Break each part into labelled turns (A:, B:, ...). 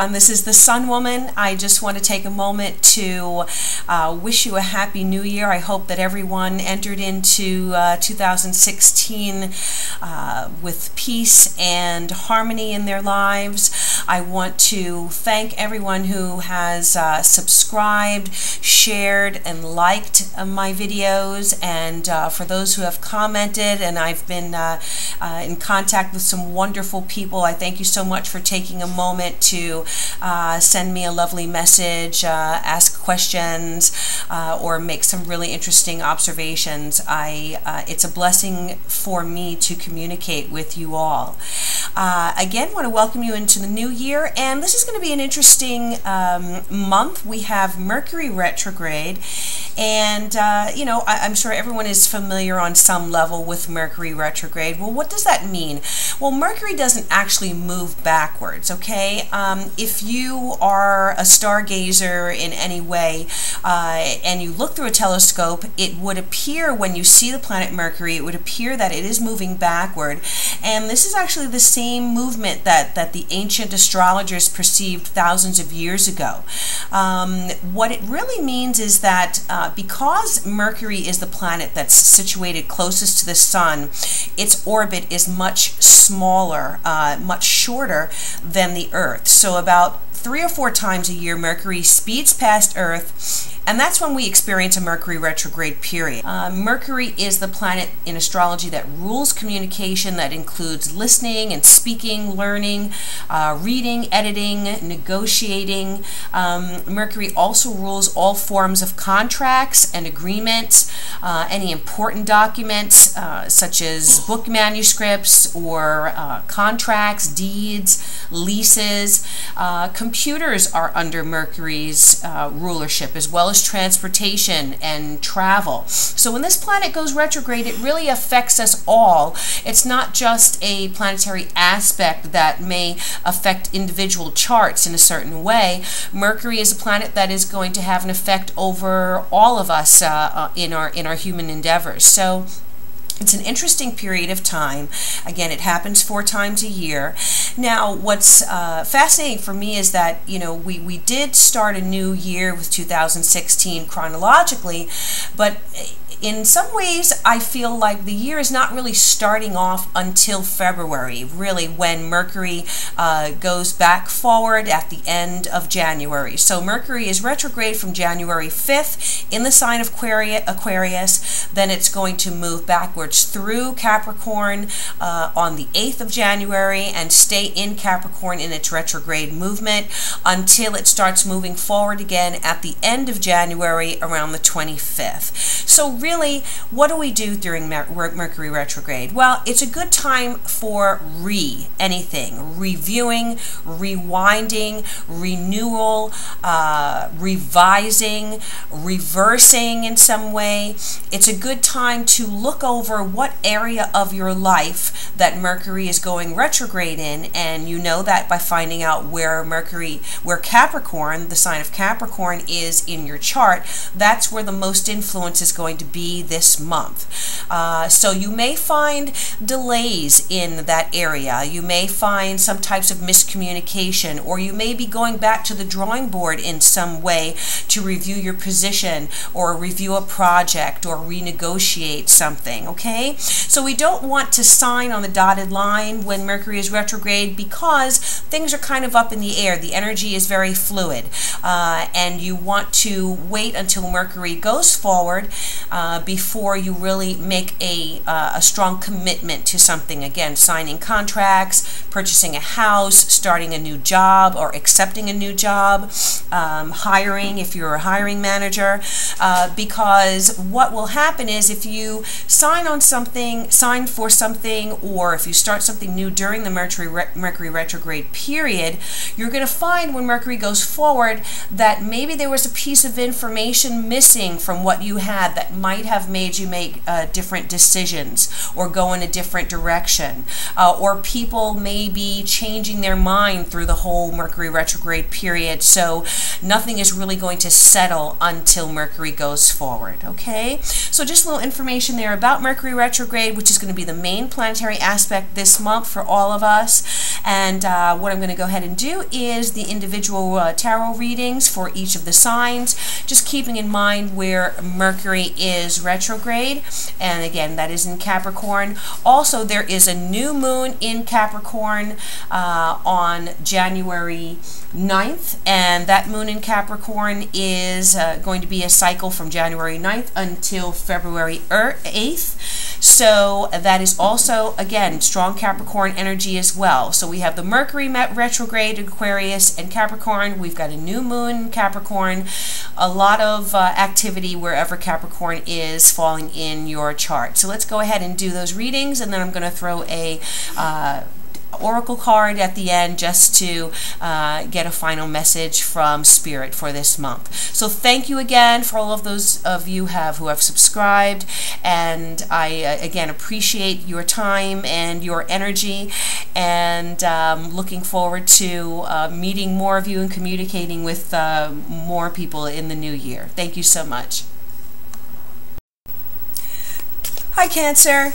A: everyone. This is the Sun Woman. I just want to take a moment to wish you a happy new year. I hope that everyone entered into 2016 with peace and harmony in their lives. I want to thank everyone who has subscribed, shared, and liked my videos, and for those who have commented, and I've been in contact with some wonderful people. I thank you so much for taking a moment to send me a lovely message, ask questions, or make some really interesting observations. It's a blessing for me to communicate with you all. Again, want to welcome you into the new year, and this is going to be an interesting month. We have Mercury retrograde, and you know, I'm sure everyone is familiar on some level with Mercury retrograde. Well, what does that mean? Well, Mercury doesn't actually move backwards, okay? If you are a stargazer in any way and you look through a telescope, it would appear when you see the planet Mercury, it would appear that it is moving backward. And this is actually the same movement that the ancient astrologers perceived thousands of years ago. What it really means is that because Mercury is the planet that's situated closest to the Sun, its orbit is much smaller, much shorter than the Earth. So about 3 or 4 times a year, Mercury speeds past Earth, and that's when we experience a Mercury retrograde period. Mercury is the planet in astrology that rules communication, that includes listening and speaking, learning, reading, editing, negotiating. Mercury also rules all forms of contracts and agreements, any important documents such as book manuscripts or contracts, deeds, leases. Computers are under Mercury's rulership, as well as transportation and travel. So when this planet goes retrograde, it really affects us all. It's not just a planetary aspect that may affect individual charts in a certain way. Mercury is a planet that is going to have an effect over all of us in our human endeavors. So it's an interesting period of time. Again, it happens 4 times a year. Now, what's fascinating for me is that, you know, we did start a new year with 2016 chronologically, but in some ways, I feel like the year is not really starting off until February, really, when Mercury goes back forward at the end of January. So Mercury is retrograde from January 5th in the sign of Aquarius. Then it's going to move backwards through Capricorn on the 8th of January and stay in Capricorn in its retrograde movement until it starts moving forward again at the end of January around the 25th. So really, what do we do during Mercury retrograde? Well, it's a good time for anything, reviewing, rewinding, renewal, revising, reversing in some way. It's a good time to look over what area of your life that Mercury is going retrograde in, and you know that by finding out where Capricorn, the sign of Capricorn, is in your chart. That's where the most influence is going to be this month. So you may find delays in that area. You may find some types of miscommunication, or you may be going back to the drawing board in some way to review your position or review a project or renegotiate something, okay? So we don't want to sign on the dotted line when Mercury is retrograde because things are kind of up in the air. The energy is very fluid, and you want to wait until Mercury goes forward before you really make a strong commitment to something. Again, signing contracts, purchasing a house, starting a new job or accepting a new job, hiring if you're a hiring manager, because what will happen is if you sign for something, or if you start something new during the Mercury retrograde period, you're going to find when Mercury goes forward that maybe there was a piece of information missing from what you had that might have made you make different decisions or go in a different direction, or people may be changing their mind through the whole Mercury retrograde period, so nothing is really going to settle until Mercury goes forward, okay? So just a little information there about Mercury retrograde, which is going to be the main planetary aspect this month for all of us. And what I'm going to go ahead and do is the individual tarot readings for each of the signs, just keeping in mind where Mercury is retrograde, and again that is in Capricorn. Also, there is a new moon in Capricorn on January 9th, and that moon in Capricorn is going to be a cycle from January 9th until February 8th. So that is also, again, strong Capricorn energy as well. So we have the Mercury retrograde in Aquarius and Capricorn. We've got a new moon in Capricorn. A lot of activity wherever Capricorn is falling in your chart. So let's go ahead and do those readings, and then I'm going to throw a oracle card at the end just to get a final message from Spirit for this month. So thank you again for all of those of you who have subscribed, and I again appreciate your time and your energy, and looking forward to meeting more of you and communicating with more people in the new year. Thank you so much. Hi Cancer.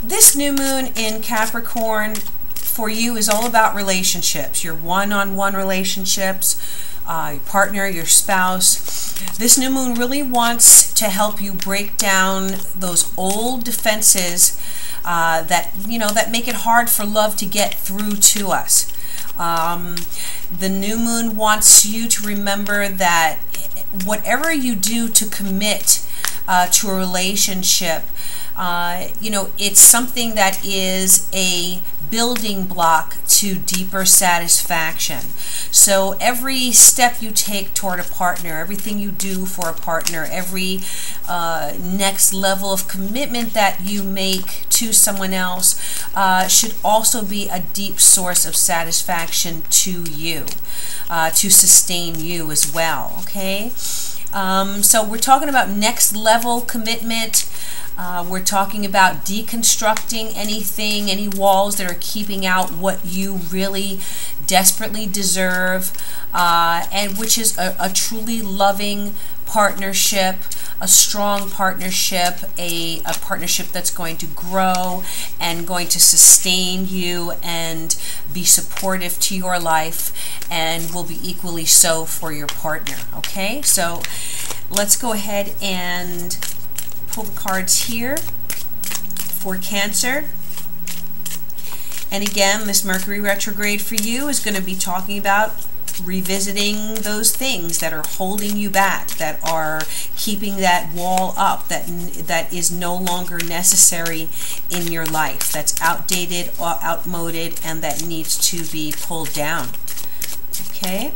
A: This new moon in Capricorn for you is all about relationships, your one-on-one relationships, your partner, your spouse. This new moon really wants to help you break down those old defenses that make it hard for love to get through to us. The new moon wants you to remember that whatever you do to commit to a relationship, it's something that is a building block to deeper satisfaction. So every step you take toward a partner, everything you do for a partner, every next level of commitment that you make to someone else should also be a deep source of satisfaction to you, to sustain you as well, okay? So we're talking about next level commitment. We're talking about deconstructing any walls that are keeping out what you really desperately deserve, and which is a truly loving partnership, a strong partnership, a partnership that's going to grow and going to sustain you and be supportive to your life, and will be equally so for your partner. Okay, so let's go ahead and pull the cards here for Cancer. And again, this Mercury retrograde for you is going to be talking about revisiting those things that are holding you back, that are keeping that wall up, that is no longer necessary in your life, that's outdated or outmoded, and that needs to be pulled down. Okay?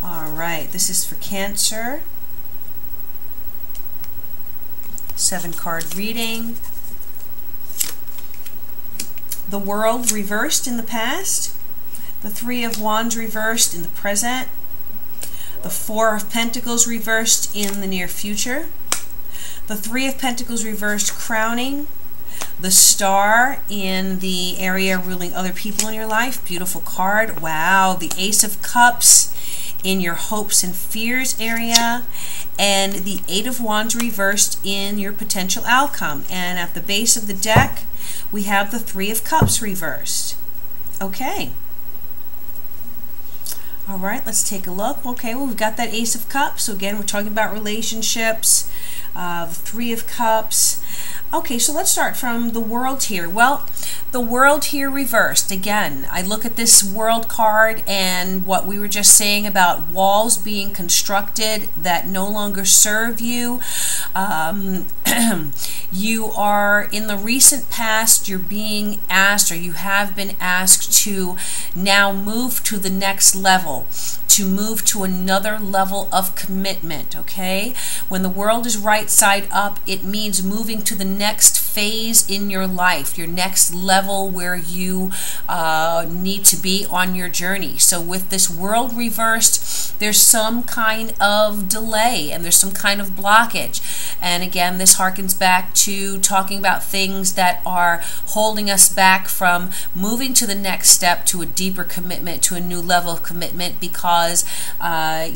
A: All right, this is for Cancer. 7-card reading. The World reversed in the past. The 3 of Wands reversed in the present. The 4 of Pentacles reversed in the near future. The 3 of Pentacles reversed crowning. The Star in the area ruling other people in your life. Beautiful card. Wow. The Ace of Cups in your hopes and fears area, and the 8 of Wands reversed in your potential outcome. And at the base of the deck, we have the 3 of Cups reversed. Okay. All right, let's take a look. Okay, well, we've got that Ace of Cups. So again, we're talking about relationships, the 3 of Cups. Okay, so let's start from the World here. Well, the World here reversed. Again, I look at this World card and what we were just saying about walls being constructed that no longer serve you. You are, in the recent past, you're being asked, or you have been asked, to now move to the next level, to move to another level of commitment, okay? When the World is right side up, it means moving to the next phase in your life, your next level where you need to be on your journey. So with this World reversed, there's some kind of delay and there's some kind of blockage. And again, this harkens back to talking about things that are holding us back from moving to the next step, to a deeper commitment, to a new level of commitment, because because,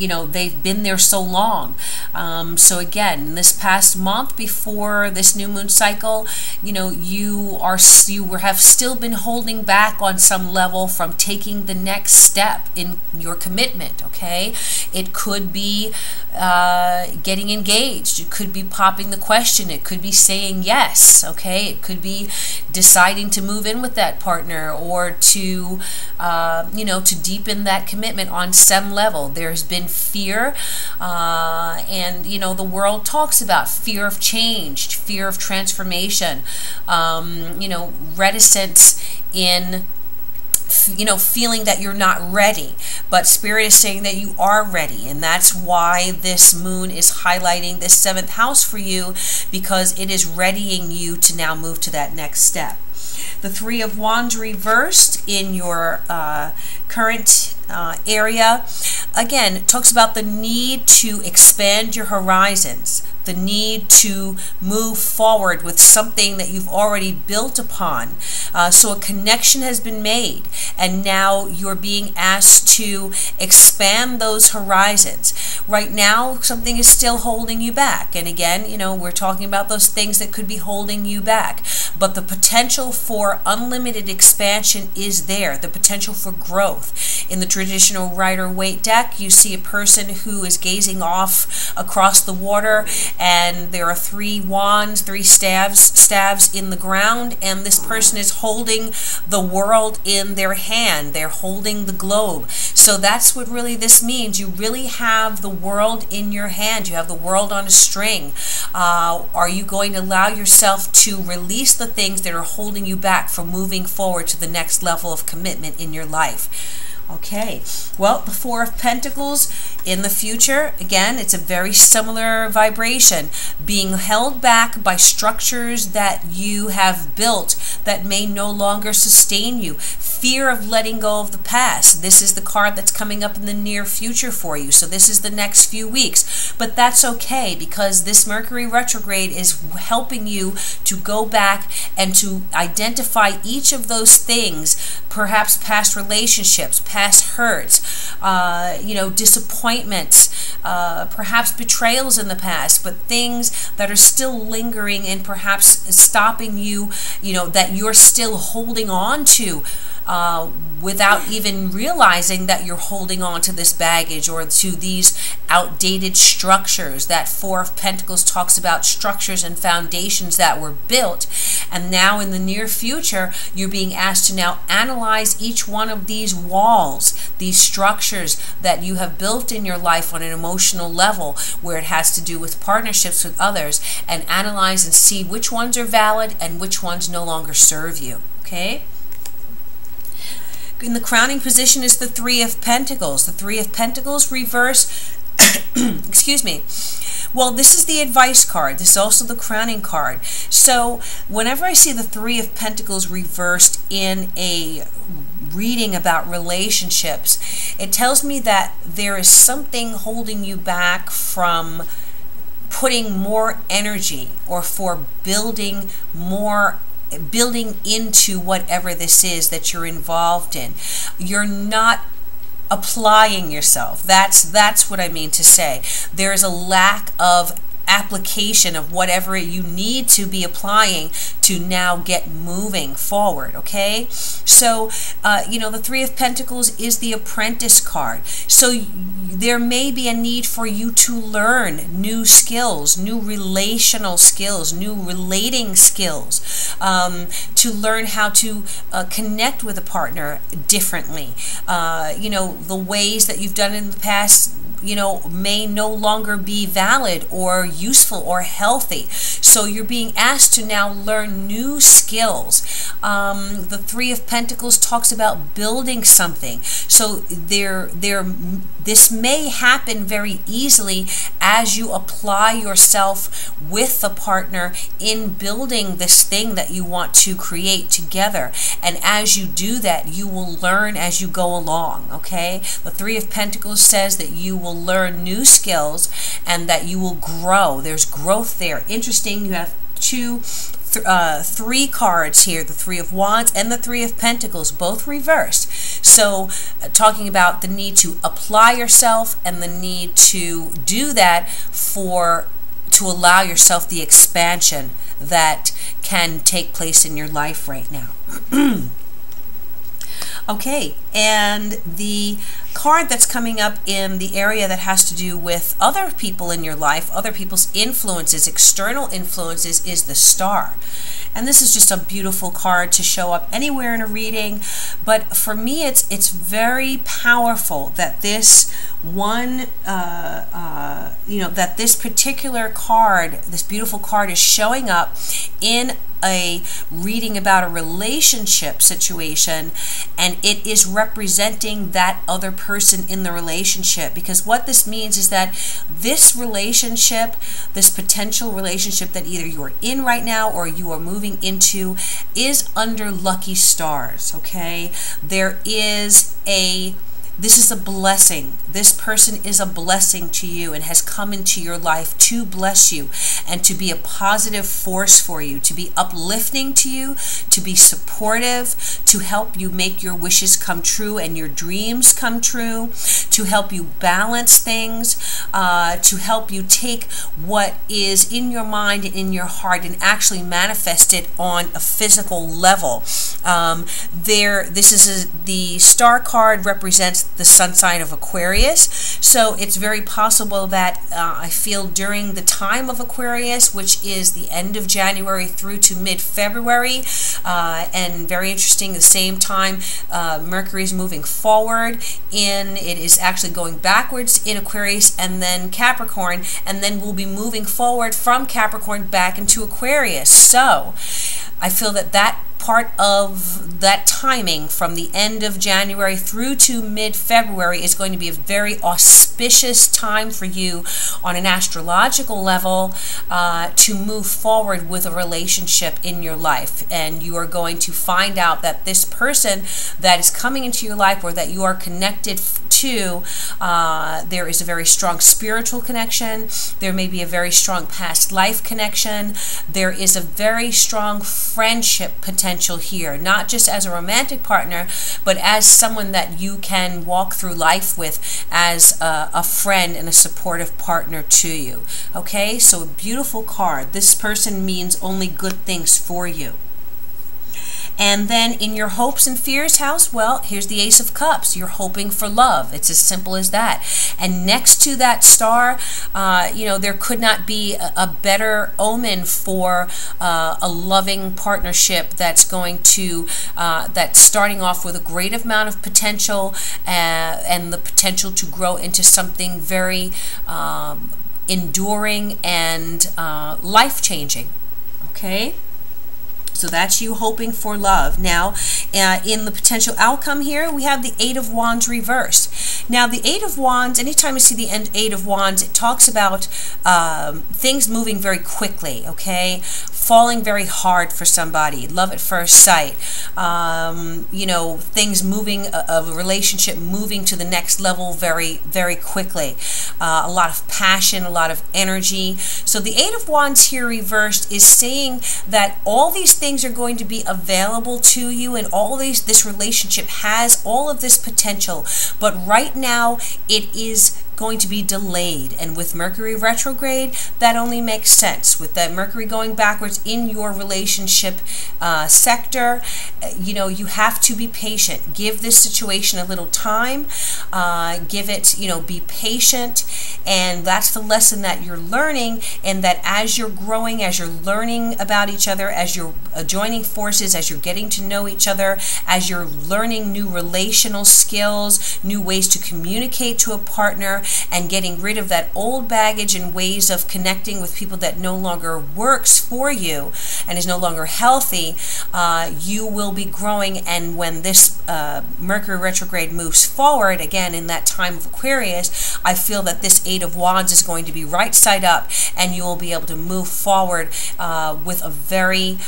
A: you know, they've been there so long. So again, this past month before this new moon cycle, you know, you have still been holding back on some level from taking the next step in your commitment, okay? It could be getting engaged. It could be popping the question. It could be saying yes, okay? It could be deciding to move in with that partner, or to, you know, to deepen that commitment on some level. There's been fear, and, you know, the world talks about fear of change, fear of transformation, you know, reticence in, you know, feeling that you're not ready, but Spirit is saying that you are ready, and that's why this moon is highlighting this 7th house for you, because it is readying you to now move to that next step. The 3 of Wands reversed in your current area, again, talks about the need to expand your horizons, the need to move forward with something that you've already built upon. So a connection has been made, and now you're being asked to expand those horizons. Right now, something is still holding you back. And again, you know, we're talking about those things that could be holding you back. But the potential for unlimited expansion is there, the potential for growth. In the traditional Rider-Waite deck, you see a person who is gazing off across the water, and there are 3 wands, 3 staves in the ground, and this person is holding the world in their hand. They're holding the globe. So that's what really this means. You really have the world in your hand. You have the world on a string. Are you going to allow yourself to release the things that are holding you back from moving forward to the next level of commitment in your life? Okay, well, the 4 of Pentacles in the future, again, it's a very similar vibration. Being held back by structures that you have built that may no longer sustain you. Fear of letting go of the past. This is the card that's coming up in the near future for you. So this is the next few weeks. But that's okay, because this Mercury retrograde is helping you to go back and to identify each of those things, perhaps past relationships, past hurts, you know, disappointments, perhaps betrayals in the past, but things that are still lingering and perhaps stopping you, you know, that you're still holding on to without even realizing that you're holding on to this baggage or to these outdated structures. That 4 of Pentacles talks about structures and foundations that were built, and now in the near future you're being asked to now analyze each one of these walls, these structures that you have built in your life on an emotional level, where it has to do with partnerships with others, and analyze and see which ones are valid and which ones no longer serve you. Okay? In the crowning position is the 3 of Pentacles. The 3 of Pentacles reverse, excuse me. Well, this is the advice card. This is also the crowning card. So whenever I see the 3 of Pentacles reversed in a reading about relationships, it tells me that there is something holding you back from putting more energy, or for building into whatever this is that you're involved in. You're not applying yourself. That's what I mean to say. There is a lack of application of whatever you need to be applying to now get moving forward. Okay, so you know, the 3 of Pentacles is the apprentice card. So there may be a need for you to learn new skills, new relational skills, new relating skills, to learn how to connect with a partner differently. You know, the ways that you've done it in the past, you know, may no longer be valid or useful or healthy. So you're being asked to now learn new skills. The 3 of Pentacles talks about building something. So this may happen very easily as you apply yourself with the partner in building this thing that you want to create together. And as you do that, you will learn as you go along. Okay, the 3 of Pentacles says that you will learn new skills and that you will grow. There's growth there. Interesting, you have 2 three cards here, the Three of Wands and the Three of Pentacles, both reversed. So talking about the need to apply yourself and the need to do that to allow yourself the expansion that can take place in your life right now. Okay, and the card that's coming up in the area that has to do with other people in your life, other people's influences, external influences, is the Star. And this is just a beautiful card to show up anywhere in a reading, but for me it's very powerful that this one, that this particular card, this beautiful card, is showing up in a reading about a relationship situation, and it is representing that other person in the relationship, because what this means is that this relationship, this potential relationship that either you are in right now or you are moving into, is under lucky stars. Okay, this is a blessing. This person is a blessing to you and has come into your life to bless you and to be a positive force for you, to be uplifting to you, to be supportive, to help you make your wishes come true and your dreams come true, to help you balance things, to help you take what is in your mind and in your heart and actually manifest it on a physical level. The Star card represents the sun sign of Aquarius, so it's very possible that I feel during the time of Aquarius, which is the end of January through to mid-February, and very interesting, the same time Mercury is moving forward it is actually going backwards in Aquarius and then Capricorn, and then we'll be moving forward from Capricorn back into Aquarius. So I feel that part of that timing from the end of January through to mid-February is going to be a very auspicious time for you on an astrological level to move forward with a relationship in your life. And you are going to find out that this person that is coming into your life or that you are connected to, there is a very strong spiritual connection. There may be a very strong past life connection. There is a very strong friendship potential here, not just as a romantic partner, but as someone that you can walk through life with as a friend and a supportive partner to you. Okay, so a beautiful card. This person means only good things for you. And then in your hopes and fears house, well, here's the Ace of Cups. You're hoping for love. It's as simple as that. And next to that star, there could not be a better omen for a loving partnership that's going to, that's starting off with a great amount of potential and the potential to grow into something very enduring and life-changing. Okay? So that's you hoping for love. Now, in the potential outcome here, we have the Eight of Wands reversed. Now, the Eight of Wands, anytime you see the Eight of Wands, it talks about things moving very quickly, okay? Falling very hard for somebody, love at first sight, things moving, a relationship moving to the next level very, very quickly. A lot of passion, a lot of energy. So the Eight of Wands here reversed is saying that all these things are going to be available to you, and this relationship has all of this potential, but right now it is going to be delayed. And with Mercury retrograde, that only makes sense. With that Mercury going backwards in your relationship sector, you have to be patient. Give this situation a little time. Give it, be patient. And that's the lesson that you're learning, and that as you're growing, as you're learning about each other, as you're joining forces, as you're getting to know each other, as you're learning new relational skills, new ways to communicate to a partner, and getting rid of that old baggage and ways of connecting with people that no longer works for you and is no longer healthy, you will be growing. And when this Mercury retrograde moves forward, again in that time of Aquarius, I feel that this Eight of Wands is going to be right side up, and you will be able to move forward with a very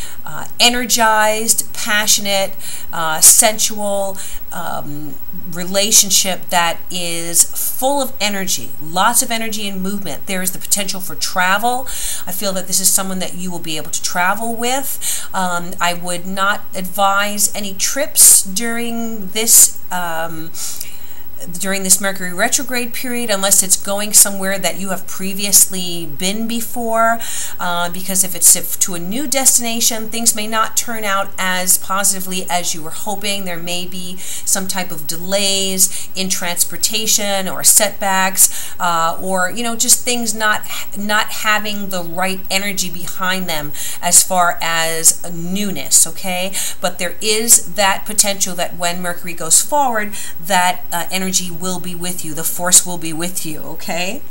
A: energized, passionate, sensual relationship that is full of energy, lots of energy and movement. There is the potential for travel. I feel that this is someone that you will be able to travel with. I would not advise any trips during this Mercury retrograde period unless it's going somewhere that you have previously been before, because if it's to a new destination, things may not turn out as positively as you were hoping. There may be some type of delays in transportation or setbacks, or just things not having the right energy behind them as far as newness, okay? But there is that potential that when Mercury goes forward, that energy will be with you. The force will be with you, okay?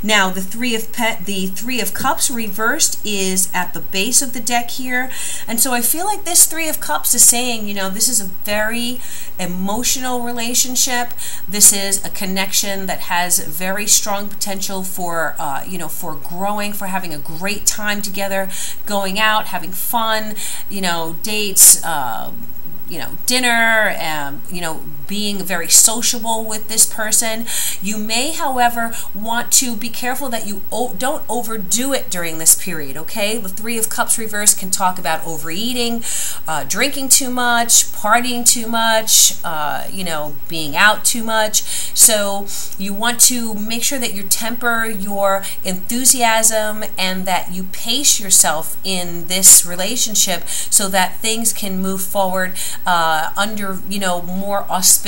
A: Now, the Three of Cups reversed is at the base of the deck here. And so I feel like this Three of Cups is saying, this is a very emotional relationship. This is a connection that has very strong potential for, for growing, for having a great time together, going out, having fun, dates, dinner, being very sociable with this person. You may, however, want to be careful that you don't overdo it during this period, okay? The Three of Cups reverse can talk about overeating, drinking too much, partying too much, being out too much. So you want to make sure that you temper your enthusiasm and that you pace yourself in this relationship so that things can move forward under, more auspicious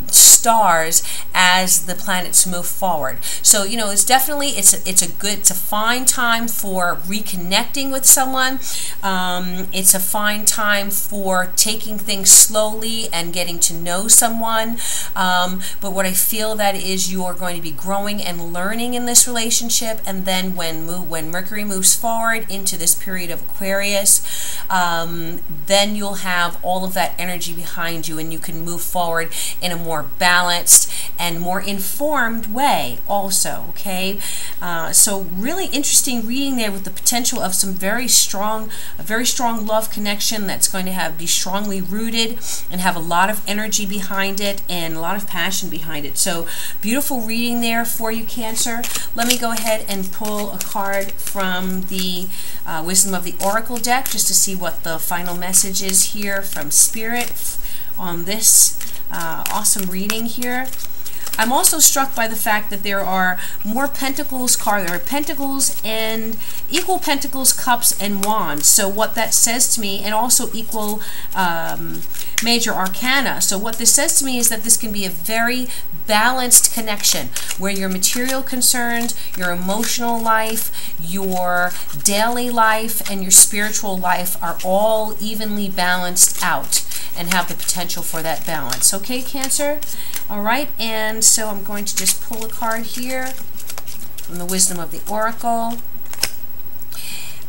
A: stars as the planets move forward. So, it's definitely, it's a fine time for reconnecting with someone. It's a fine time for taking things slowly and getting to know someone. But what I feel that is you are going to be growing and learning in this relationship, and then when Mercury moves forward into this period of Aquarius, then you'll have all of that energy behind you and you can move forward in a more balanced and more informed way also, okay? So really interesting reading there with the potential of a very strong love connection that's going to be strongly rooted and have a lot of energy behind it and a lot of passion behind it. So beautiful reading there for you, Cancer. Let me go ahead and pull a card from the Wisdom of the Oracle deck just to see what the final message is here from Spirit on this awesome reading here. I'm also struck by the fact that there are more pentacles cards. There are pentacles and equal pentacles, cups, and wands. So what that says to me, and also equal major arcana. So what this says to me is that this can be a very balanced connection where your material concerns, your emotional life, your daily life, and your spiritual life are all evenly balanced out and have the potential for that balance. Okay, Cancer? All right, and so I'm going to just pull a card here from the Wisdom of the Oracle.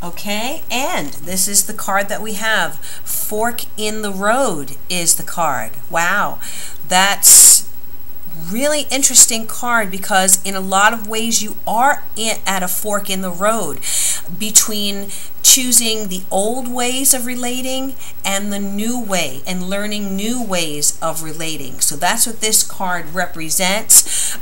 A: Okay, and this is the card that we have. Fork in the Road is the card. Wow, that's really interesting card because in a lot of ways you are at a fork in the road between choosing the old ways of relating and the new way and learning new ways of relating. So that's what this card represents.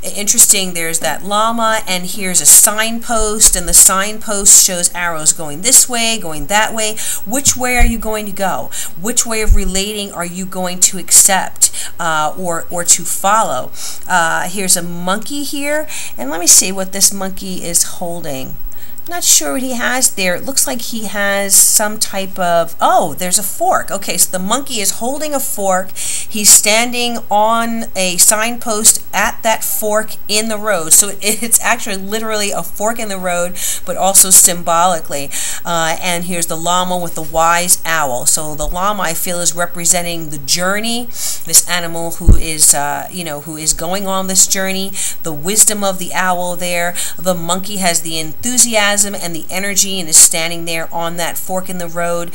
A: Interesting, there's that llama and here's a signpost, and the signpost shows arrows going this way, going that way. Which way are you going to go? Which way of relating are you going to accept or to follow? Here's a monkey here, and let me see what this monkey is holding. Not sure what he has there. It looks like he has some type of, oh, there's a fork. Okay, so the monkey is holding a fork. He's standing on a signpost at that fork in the road. So it's actually literally a fork in the road, but also symbolically. And here's the llama with the wise owl. So the llama, I feel, is representing the journey, this animal who is, who is going on this journey. The wisdom of the owl there. The monkey has the enthusiasm enthusiasm and the energy and is standing there on that fork in the road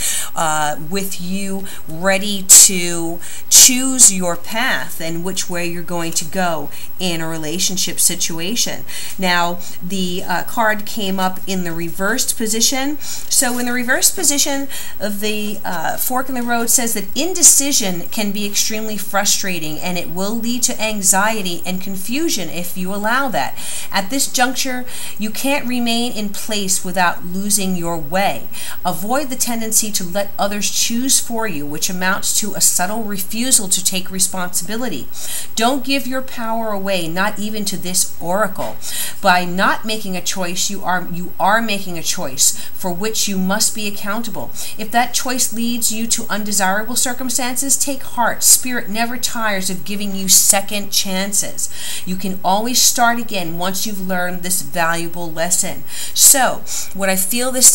A: with you, ready to choose your path and which way you're going to go in a relationship situation. Now, the card came up in the reversed position. So in the reversed position of the fork in the road says that indecision can be extremely frustrating, and it will lead to anxiety and confusion if you allow that. At this juncture, you can't remain in place without losing your way. Avoid the tendency to let others choose for you, which amounts to a subtle refusal to take responsibility. Don't give your power away, not even to this oracle. By not making a choice, you are making a choice for which you must be accountable. If that choice leads you to undesirable circumstances, take heart. Spirit never tires of giving you second chances. You can always start again once you've learned this valuable lesson. So, what I feel this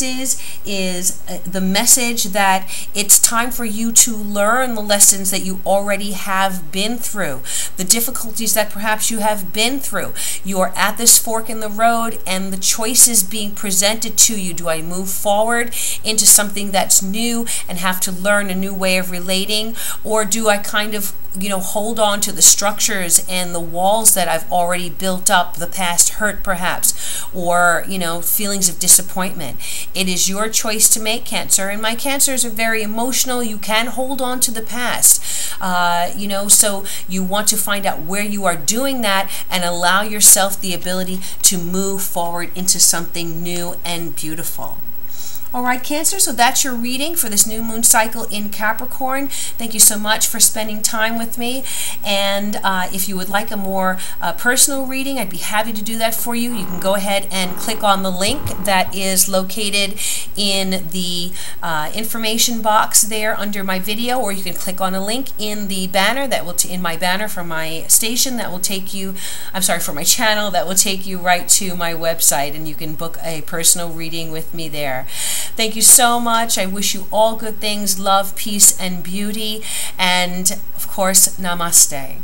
A: is the message that it's time for you to learn the lessons that you already have been through, the difficulties that perhaps you have been through. You are at this fork in the road, and the choice is being presented to you. Do I move forward into something that's new and have to learn a new way of relating, or do I kind of, hold on to the structures and the walls that I've already built up, the past hurt perhaps, or, feelings of disappointment? It is your choice to make, Cancer, and my Cancers are very emotional. You can hold on to the past, so you want to find out where you are doing that and allow yourself the ability to move forward into something new and beautiful. All right, Cancer, so that's your reading for this new moon cycle in Capricorn. Thank you so much for spending time with me. And if you would like a more personal reading, I'd be happy to do that for you. You can go ahead and click on the link that is located in the information box there under my video, or you can click on a link in the banner that will in my banner for my station that will take you, for my channel, that will take you right to my website, and you can book a personal reading with me there. Thank you so much. I wish you all good things, love, peace, and beauty. And, of course, namaste.